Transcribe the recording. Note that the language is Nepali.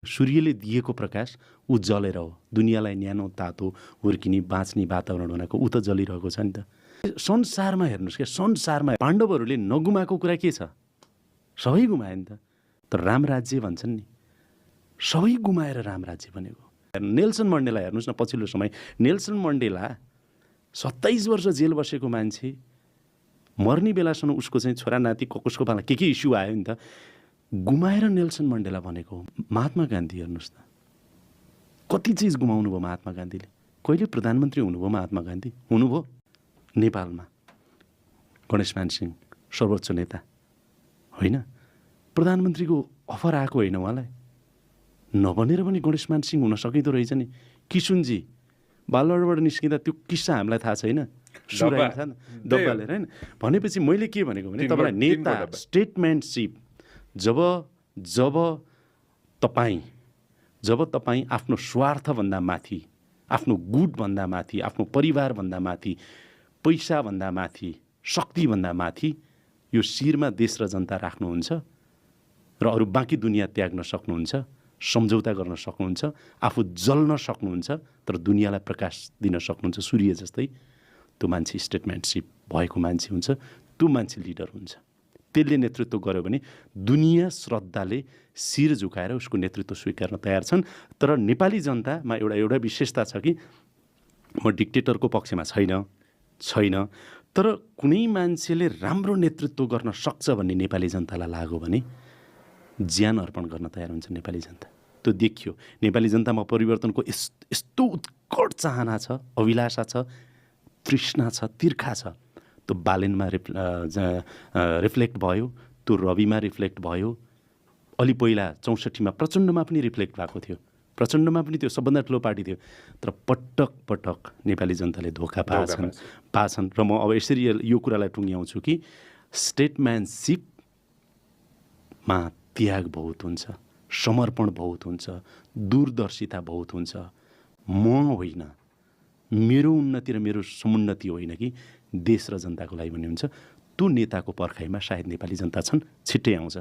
सूर्यले दिएको प्रकाश ऊ जलेर हो। दुनियाँलाई न्यानो तातो हुर्किने बाँच्ने वातावरण बनाएको ऊ त जलिरहेको छ नि त। संसारमा हेर्नुहोस् क्या, संसारमा पाण्डवहरूले नगुमाएको कुरा के छ? सबै गुमाए नि त। तर राम राज्य भन्छन् नि, सबै गुमाएर राम राज्य बनेको। नेल्सन मण्डेला हेर्नुहोस् न, पछिल्लो समय नेल्सन मण्डेला 27 वर्ष जेल बसेको मान्छे, मर्ने बेलासम्म उसको चाहिँ छोरा नाति कसको पाला के इस्यु आयो नि त, गुमाएर नेल्सन मण्डेला बनेको। महात्मा गान्धी हेर्नुहोस् त, कति चिज गुमाउनु भयो महात्मा गान्धीले। कहिले प्रधानमन्त्री हुनुभयो महात्मा गान्धी? हुनुभयो नेपालमा गणेशमान सिंह सर्वोच्च नेता होइन, प्रधानमन्त्रीको अफर आएको होइन उहाँलाई, नबनेर पनि गणेशमान सिंह हुन सकिँदो रहेछ नि। किशुनजी बालवाडबाट निस्किँदा त्यो किस्सा हामीलाई थाहा छैन, सुराइन्छ नि डब्बालेर होइन। भनेपछि मैले के भनेको भने तपाईँलाई नेता स्टेटमेन्टसिप, जब तपाईँ आफ्नो स्वार्थभन्दा माथि, आफ्नो गुटभन्दा माथि, आफ्नो परिवारभन्दा माथि, पैसाभन्दा माथि, शक्तिभन्दा माथि यो शिरमा देश र जनता राख्नुहुन्छ र अरू बाँकी दुनियाँ त्याग्न सक्नुहुन्छ, सम्झौता गर्न सक्नुहुन्छ, आफू जल्न सक्नुहुन्छ तर दुनियाँलाई प्रकाश दिन सक्नुहुन्छ सूर्य जस्तै, त्यो मान्छे स्टेटमेन्टसिप भएको मान्छे हुन्छ, त्यो मान्छे लिडर हुन्छ। त्यसले नेतृत्व गर्यो भने दुनियाँ श्रद्धाले शिर झुकाएर उसको नेतृत्व स्वीकार्न तयार छन्। तर नेपाली जनतामा एउटा विशेषता छ कि म डिक्टेटरको पक्षमा छैन, तर कुनै मान्छेले राम्रो नेतृत्व गर्न सक्छ भन्ने नेपाली जनतालाई लाग्यो भने ज्यान अर्पण गर्न तयार हुन्छ नेपाली जनता। त्यो देखियो नेपाली जनतामा परिवर्तनको यस्तो उत्कट चाहना छ, अभिलाषा छ, तृष्णा छ, तिर्खा छ। त्यो बालेनमा रिफ्लेक्ट भयो, त्यो रविमा रिफ्लेक्ट भयो, अलि पहिला 64 प्रचण्डमा पनि रिफ्लेक्ट भएको थियो। प्रचण्डमा पनि त्यो सबभन्दा ठुलो पार्टी थियो, तर पटक नेपाली जनताले धोका पाछन्। र म अब यसरी यो कुरालाई टुङ्ग्याउँछु कि स्टेटम्यानसिपमा त्याग बहुत हुन्छ, समर्पण बहुत हुन्छ, दूरदर्शिता बहुत हुन्छ। म होइन, मेरो उन्नति र मेरो समुन्नति होइन कि देश र जनताको लागि भन्ने हुन्छ। त्यो नेताको पर्खाइमा सायद नेपाली जनता छन्, छिट्टै आउँछ।